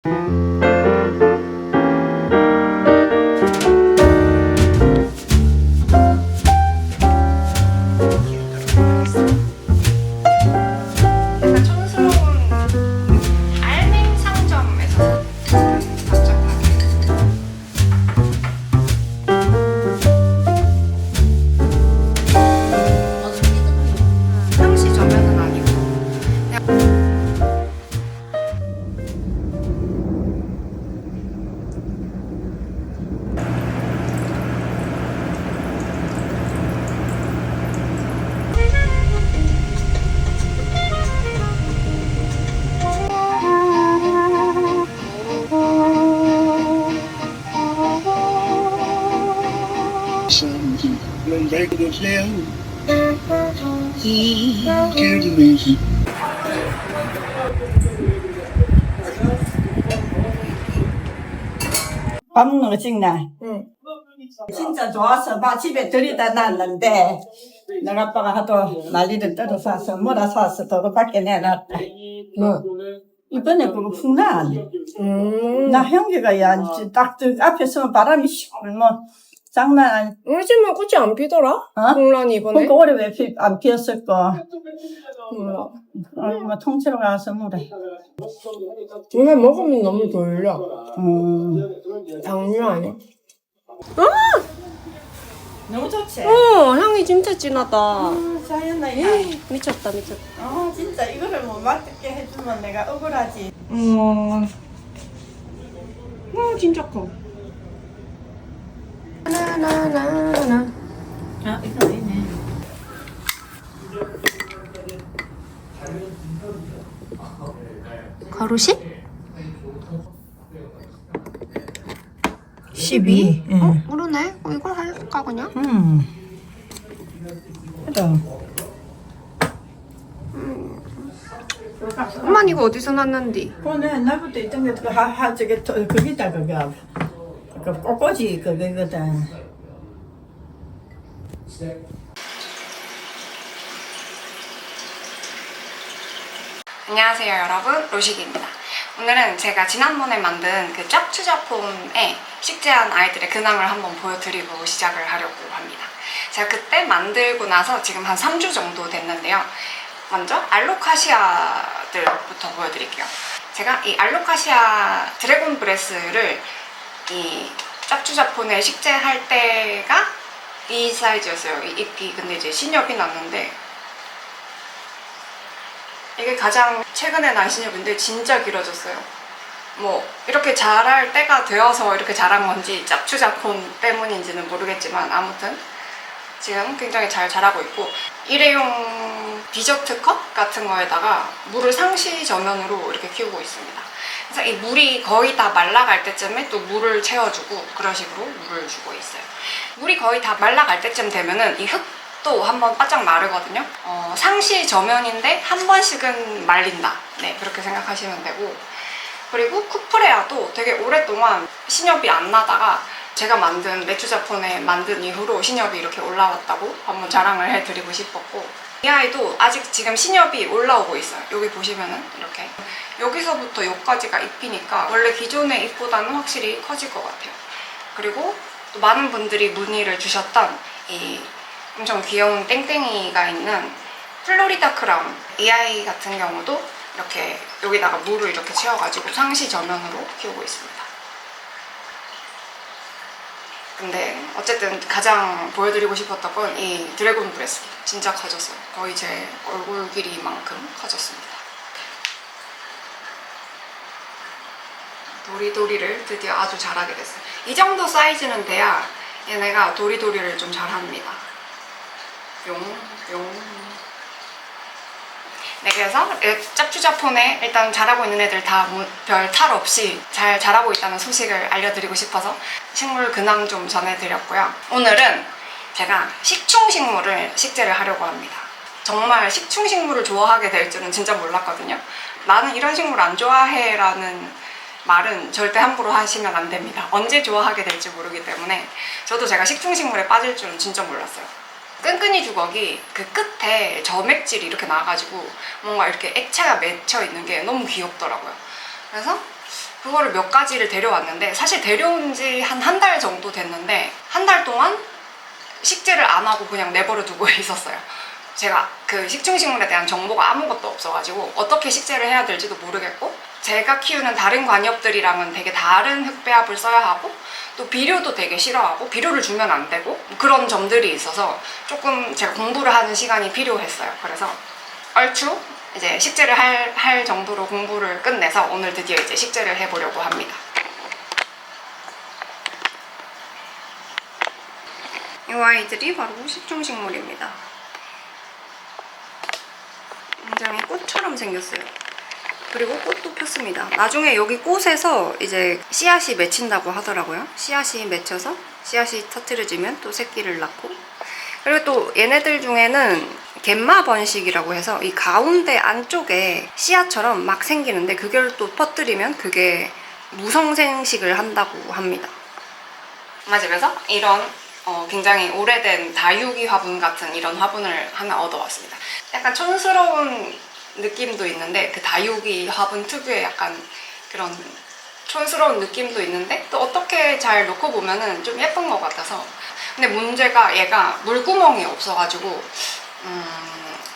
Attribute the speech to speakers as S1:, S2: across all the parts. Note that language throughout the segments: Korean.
S1: 밥 먹는 거 찍나?
S2: 응.
S1: 진짜 좋아서 막 집에 들이다 놨는데 너가 아빠가 하도 난리를 떨어서 뭐라 사서 도로 밖에 내놨다.
S2: 뭐?
S1: 이번에 그거 풍나. 나 형제가 딱 앞에 서면 바람이 뭐 장난 아니.
S2: 우리 집은 꽃이 안 피더라?
S1: 어?
S2: 공란이 이번에?
S1: 그러니까 올해 왜 안 피었을까?
S2: 몰라.
S1: 뭐 통째로 가서 뭐래.
S2: 이거 먹으면 너무 졸려. 당뇨 아니야?
S1: 너무 좋지?
S2: 향이 진짜 진하다.
S1: 자연나
S2: 미쳤다.
S1: 진짜 이거를 못 맡게 해주면 내가 억울하지.
S2: 진짜 커. 나나나나.
S1: 아, 이거 아니네.
S2: 가루시?
S1: 12. 응.
S2: 그러네. 이걸 할까 그냥?
S1: 그래.
S2: 엄마 이거 어디서 났는디?
S1: 그거는 옛날부터 있던 게 저게 거기다 그거 그 꽃꽂이 그거거든.
S3: 안녕하세요 여러분, 로식입니다. 오늘은 제가 지난번에 만든 그 짝투자폼에 식재한 아이들의 근황을 한번 보여드리고 시작을 하려고 합니다. 제가 그때 만들고 나서 지금 한 3주 정도 됐는데요. 먼저 알로카시아들부터 보여드릴게요. 제가 이 알로카시아 드래곤 브레스를 이 짝투자폼에 식재할 때가 이 사이즈였어요. 이 잎이 근데 이제 신엽이 났는데 이게 가장 최근에 난 신엽인데 진짜 길어졌어요. 뭐 이렇게 자랄 때가 되어서 이렇게 자란 건지 짭추자폰 때문인지는 모르겠지만 아무튼 지금 굉장히 잘 자라고 있고 일회용 디저트 컵 같은 거에다가 물을 상시 저면으로 이렇게 키우고 있습니다. 그래서 이 물이 거의 다 말라갈 때쯤에 또 물을 채워주고 그런 식으로 물을 주고 있어요. 물이 거의 다 말라갈 때쯤 되면은 이 흙도 한번 바짝 마르거든요. 상시 저면인데 한 번씩은 말린다. 네, 그렇게 생각하시면 되고, 그리고 쿠프레아도 되게 오랫동안 신엽이 안 나다가 제가 만든 메추자폰에 만든 이후로 신엽이 이렇게 올라왔다고 한번 자랑을 해드리고 싶었고, 이 아이도 아직 지금 신엽이 올라오고 있어요. 여기 보시면은 이렇게 여기서부터 여기까지가 잎이니까 원래 기존의 잎보다는 확실히 커질 것 같아요. 그리고 또 많은 분들이 문의를 주셨던 이 엄청 귀여운 땡땡이가 있는 플로리다 크라운, 이 아이 같은 경우도 이렇게 여기다가 물을 이렇게 채워가지고 상시 저면으로 키우고 있습니다. 근데 어쨌든 가장 보여드리고 싶었던 건 이 드래곤 브레스. 진짜 커졌어요. 거의 제 얼굴 길이만큼 커졌습니다. 도리도리를 드디어 아주 잘하게 됐어요. 이 정도 사이즈는 돼야 얘네가 도리도리를 좀 잘합니다. 용. 네, 그래서 짭추자폰에 일단 자라고 있는 애들 다 별 탈 없이 잘 자라고 있다는 소식을 알려드리고 싶어서 식물 근황 좀 전해드렸고요. 오늘은 제가 식충식물을 식재를 하려고 합니다. 정말 식충식물을 좋아하게 될 줄은 진짜 몰랐거든요. 나는 이런 식물 안 좋아해 라는 말은 절대 함부로 하시면 안 됩니다. 언제 좋아하게 될지 모르기 때문에 저도 제가 식충식물에 빠질 줄은 진짜 몰랐어요. 끈끈이 주걱이 그 끝에 점액질이 이렇게 나와가지고 뭔가 이렇게 액체가 맺혀 있는 게 너무 귀엽더라고요. 그래서 그거를 몇 가지를 데려왔는데 사실 데려온 지 한 달 정도 됐는데 한 달 동안 식재를 안 하고 그냥 내버려 두고 있었어요. 제가 그 식충식물에 대한 정보가 아무것도 없어가지고 어떻게 식재를 해야 될지도 모르겠고 제가 키우는 다른 관엽들이랑은 되게 다른 흙배합을 써야 하고 또 비료도 되게 싫어하고 비료를 주면 안 되고 그런 점들이 있어서 조금 제가 공부를 하는 시간이 필요했어요. 그래서 얼추 이제 식재를 할 정도로 공부를 끝내서 오늘 드디어 이제 식재를 해보려고 합니다. 이 아이들이 바로 식충식물입니다. 굉장히 꽃처럼 생겼어요. 그리고 꽃도 폈습니다. 나중에 여기 꽃에서 이제 씨앗이 맺힌다고 하더라고요. 씨앗이 맺혀서 씨앗이 터트려지면 또 새끼를 낳고 그리고 또 얘네들 중에는 갯마 번식이라고 해서 이 가운데 안쪽에 씨앗처럼 막 생기는데 그걸 또 퍼뜨리면 그게 무성생식을 한다고 합니다. 엄마 집에서 이런 굉장히 오래된 다육이 화분 같은 이런 화분을 하나 얻어왔습니다. 약간 촌스러운 느낌도 있는데 그 다육이 화분 특유의 약간 그런 촌스러운 느낌도 있는데 또 어떻게 잘 놓고 보면은 좀 예쁜 것 같아서 근데 문제가 얘가 물구멍이 없어가지고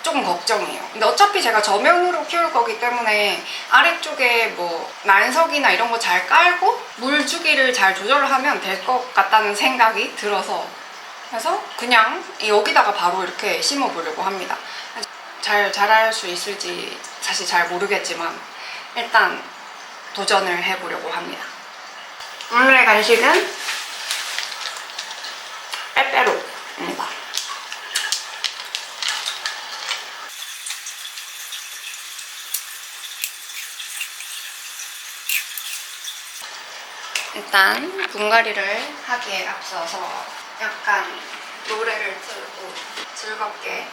S3: 조금 걱정이에요. 근데 어차피 제가 저면으로 키울 거기 때문에 아래쪽에 뭐 난석이나 이런 거 잘 깔고 물 주기를 잘 조절하면 될 것 같다는 생각이 들어서 그래서 그냥 여기다가 바로 이렇게 심어 보려고 합니다. 잘 자랄 수 있을지 사실 잘 모르겠지만 일단 도전을 해보려고 합니다. 오늘의 간식은 빼빼로입니다. 일단 분갈이를 하기에 앞서서 약간 노래를 틀고 즐겁게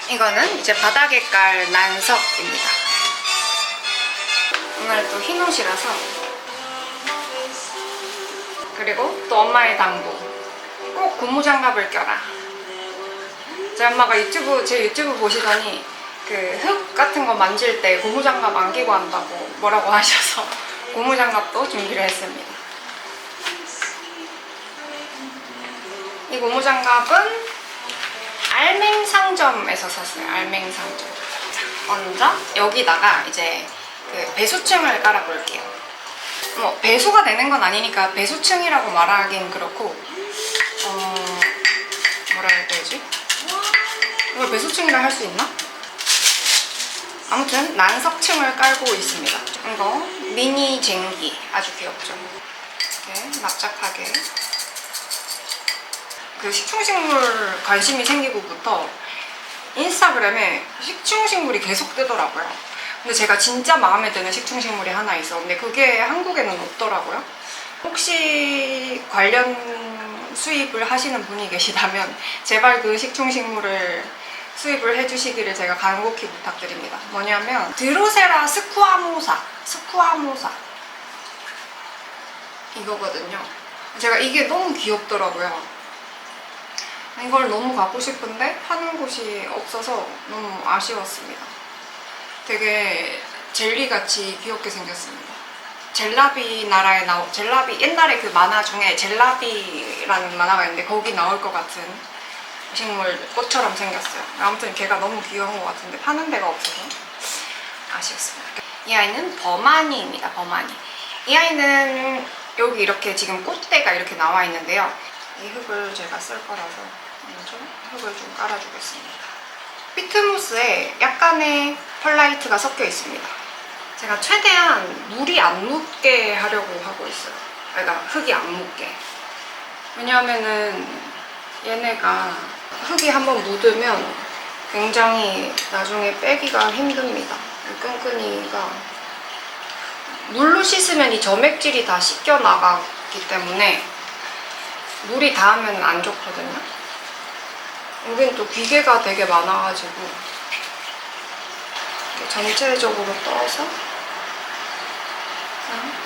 S3: 이거는 이제 바닥에 깔 난석입니다. 오늘 또 흰 옷이라서 그리고 또 엄마의 당부 꼭 고무장갑을 껴라. 제 엄마가 제 유튜브 보시더니 그 흙 같은 거 만질 때 고무장갑 안 끼고 한다고 뭐라고 하셔서 고무장갑도 준비를 했습니다. 이 고무장갑은 알맹상점에서 샀어요. 알맹상점. 먼저 여기다가 이제 그 배수층을 깔아볼게요. 뭐 배수가 되는 건 아니니까 배수층이라고 말하긴 그렇고 뭐라 해야 되지? 이걸 배수층이라 할 수 있나? 아무튼 난석층을 깔고 있습니다. 이거 미니 쟁기 아주 귀엽죠? 이렇게 납작하게 그 식충식물 관심이 생기고부터 인스타그램에 식충식물이 계속 뜨더라고요. 근데 제가 진짜 마음에 드는 식충식물이 하나 있어. 근데 그게 한국에는 없더라고요. 혹시 관련 수입을 하시는 분이 계시다면 제발 그 식충식물을 수입을 해주시기를 제가 간곡히 부탁드립니다. 뭐냐면 드로세라 스쿠아모사 이거거든요. 제가 이게 너무 귀엽더라고요. 이걸 너무 갖고 싶은데 파는 곳이 없어서 너무 아쉬웠습니다. 되게 젤리같이 귀엽게 생겼습니다. 젤라비 나라에 젤라비 옛날에 그 만화 중에 젤라비라는 만화가 있는데 거기 나올 것 같은 식물 꽃처럼 생겼어요. 아무튼 걔가 너무 귀여운 것 같은데 파는 데가 없어서 아쉬웠습니다. 이 아이는 버마니입니다. 버마니. 이 아이는 여기 이렇게 지금 꽃대가 이렇게 나와 있는데요. 이 흙을 제가 쓸 거라서 먼저 흙을 좀 깔아주겠습니다. 피트모스에 약간의 펄라이트가 섞여 있습니다. 제가 최대한 물이 안 묻게 하려고 하고 있어요. 그러니까 흙이 안 묻게. 왜냐하면은 얘네가 흙이 한번 묻으면 굉장히 나중에 빼기가 힘듭니다. 이 끈끈이가 물로 씻으면 이 점액질이 다 씻겨 나가기 때문에 물이 닿으면 안 좋거든요. 여긴 또 기계가 되게 많아가지고 이렇게 전체적으로 떠서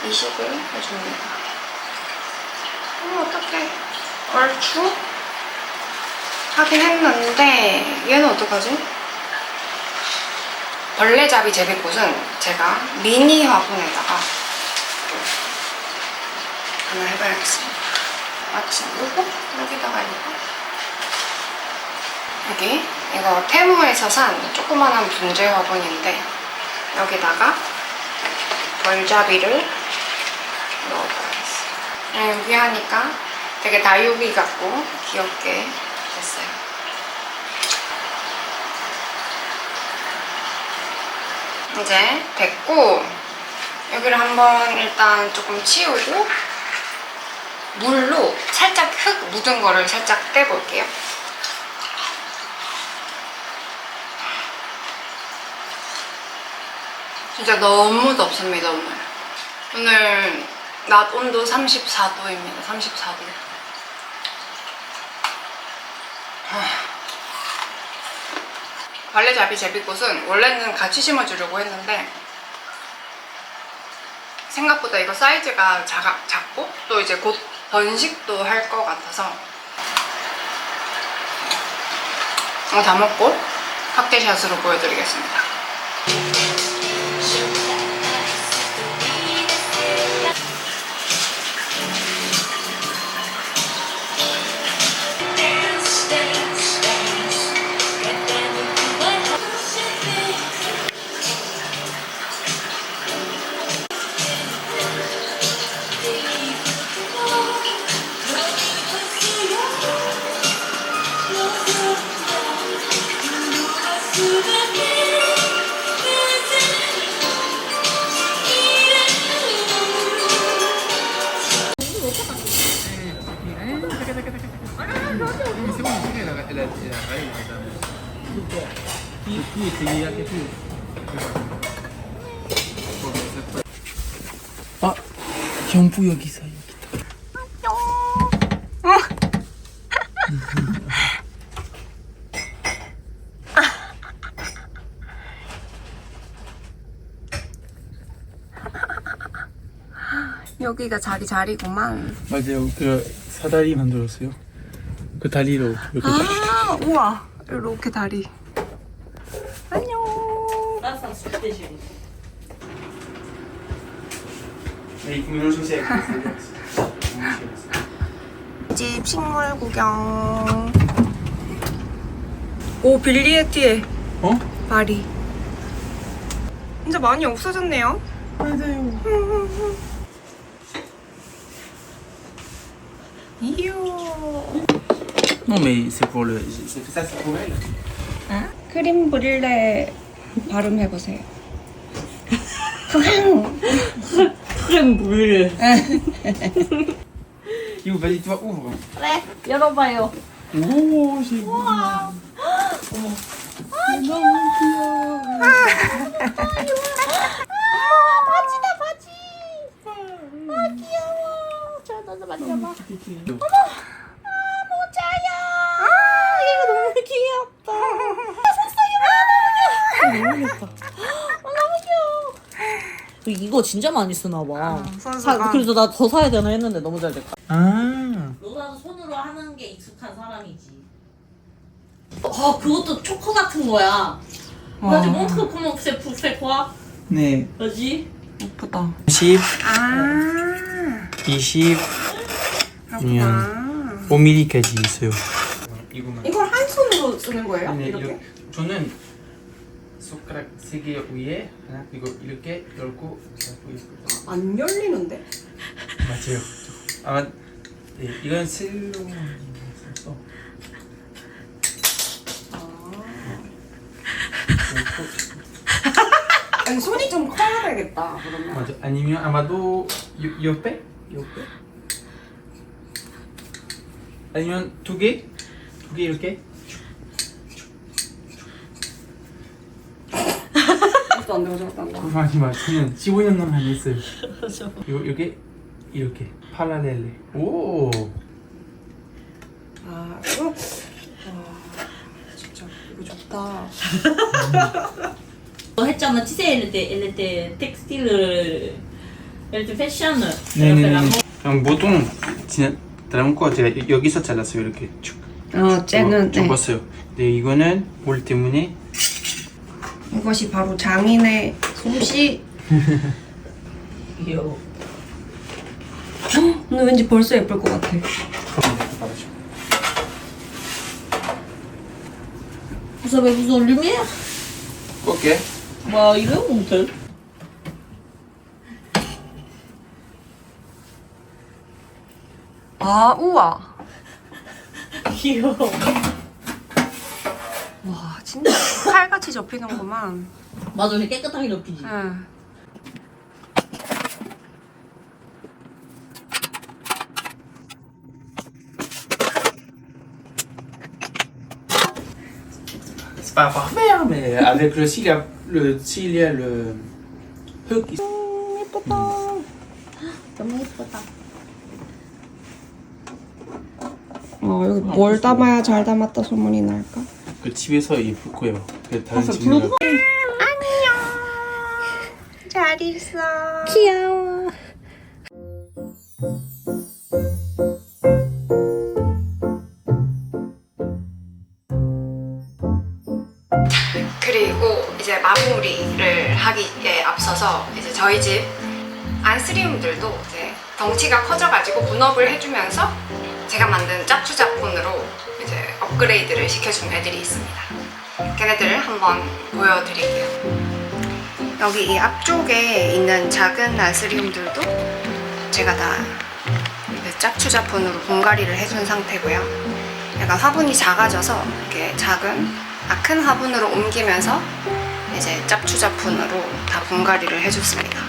S3: 이식을 해줍니다. 어떡해. 얼추 하긴 했는데 얘는 어떡하지? 벌레잡이 제비꽃은 제가 미니 화분에다가 하나 해봐야겠습니다. 마침 요거? 여기다가 여기 이거 테무에서 산 조그만한 분재 화분인데 여기다가 벌잡이를 넣어봐야겠어요. 그냥 여기 하니까 되게 다육이 같고 귀엽게 됐어요. 이제 됐고 여기를 한번 일단 조금 치우고 물로 살짝 흙 묻은 거를 살짝 떼볼게요. 진짜 너무 덥습니다 오늘. 오늘 낮 온도 34도입니다. 34도. 벌레잡이 제비꽃은 원래는 같이 심어주려고 했는데 생각보다 이거 사이즈가 작고 또 이제 곧 번식도 할 것 같아서 이거 다 먹고 칵테일샷으로 보여드리겠습니다.
S4: 아, 경부 여기 있어.
S3: 여기가 자리구만.
S4: 맞아요. 그 사다리 만들었어요. 그 다리로 이렇게.
S3: 아, 우와. 이렇게 다리. 안녕. 집 식물 구경. 오, 빌리에티에
S4: 어?
S3: 발이. 진짜 많이 없어졌네요.
S4: 맞아요.
S3: 이요.
S4: Non mais c'est pour le. Ça c'est pour elle.
S3: 크림 브릴레 발음해보세요.
S1: 크림 물.
S4: You vas-y toi ouvre.
S1: 그래, 열어봐요.
S4: 오, j'ai vu. 너무 귀여워.
S1: 바지다, 바지. 아, 귀여워. 저, 너도 만져봐. 모자야. 아, 이거 너무 귀엽다.
S5: 너무 귀엽다. 너무 귀여워. 이거 진짜 많이 쓰나 봐.
S3: 선수가.
S5: 그래서 나 더 사야 되나 했는데 너무 잘 됐다.
S4: 아.
S5: 너라도 손으로 하는 게 익숙한 사람이지. 그것도 초코 같은 거야. 맞지? 몽크 comment c'est quoi?
S4: 네.
S5: 뭐지?
S3: 예쁘다.
S4: 10,
S3: 아,
S4: 20, 아니면 5mm까지 있어요. 이거만.
S3: 이걸 한 손으로 쓰는 거예요?
S4: 네,
S3: 이렇게?
S4: 저는 손가락 3개 위에 하나 그리고 이렇게 열고 잡고 있어요.
S3: 안 열리는데?
S4: 맞아요. 아마 네, 이건 실로 있어서.
S3: 아니, 손이 좀 커야 되겠다, 그러면.
S4: 맞아. 아니면 아마도 옆에? 아니면 두 개 이렇게.
S3: 저것도 안 되고 저것도 안 되고.
S4: 많이 맞으면 15년 넘게 했어요. 이게 이렇게 팔라렐레. 오.
S3: 아, 이거? 와, 진짜 이거 좋다.
S5: 너 했잖아. 치세 엘레테 텍스틸을 엘레테 패션을.
S4: 네네네. 그럼 보통 진짜 다른 거 제가 여기서 잘랐어요. 이렇게 쭉.
S3: 쟤는 네.
S4: 접었어요. 네, 이거는 뭘 때문에?
S3: 이것이 바로 장인의 솜씨.
S5: 귀여워.
S3: 근데 왠지 벌써 예쁠 것 같아.
S5: Ça va vous en lumière?
S4: Ok.
S5: Bah, il est où mon tel?
S3: 아, 우와.
S5: 귀여워.
S3: 와, 진짜 칼같이 접히는구만.
S5: 맞아, 이렇게 깨끗하게 접히지.
S3: 응.
S4: C'est pas parfait, mais avec s'il y a le hook qui...
S5: 너무 예쁘다.
S3: 여기 뭘 담아야 잘 담았다 소문이 날까?
S4: 그 집에서 예쁠 거예요. 그 다른 집은
S3: 잘 있어.
S2: 귀여워.
S3: 그리고 이제 마무리를 하기에 앞서서 이제 저희 집 안스리움들도 이제 덩치가 커져가지고 분업을 해주면서 제가 만든 짭추자폰으로 이제 업그레이드를 시켜준 애들이 있습니다. 걔네들을 한번 보여드릴게요. 여기 이 앞쪽에 있는 작은 안스리움들도 제가 다 짭추자폰으로 분갈이를 해준 상태고요. 약간 화분이 작아져서 이렇게 큰 화분으로 옮기면서 이제 짭추자폰으로 다 분갈이를 해줬습니다.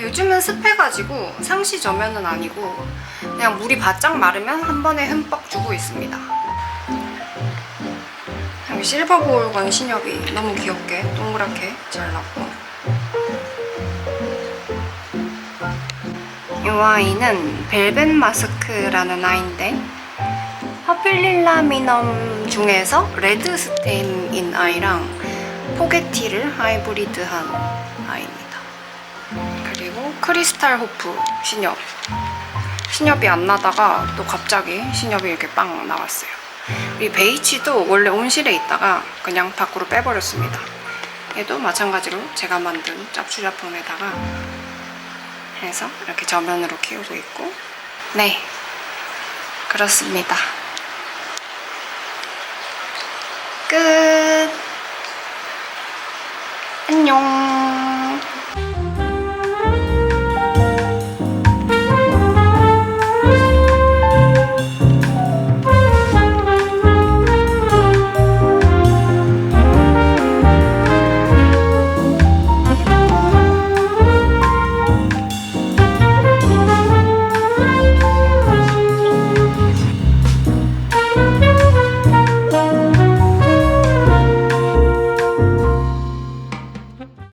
S3: 요즘은 습해가지고 상시 저면은 아니고 그냥 물이 바짝 마르면 한 번에 흠뻑 주고 있습니다. 여기 실버볼건 신엽이 너무 귀엽게 동그랗게 잘 났고, 이 아이는 벨벳 마스크라는 아이인데 허필릴라미넘 중에서 레드 스템인 아이랑 포게티를 하이브리드한 아이입니다. 그리고 크리스탈 호프 신엽이 안 나다가 또 갑자기 신엽이 이렇게 빵 나왔어요. 이 베이치도 원래 온실에 있다가 그냥 밖으로 빼버렸습니다. 얘도 마찬가지로 제가 만든 짭추자폰에다가 해서 이렇게 저면으로 키우고 있고, 네, 그렇습니다. 끝. 안녕.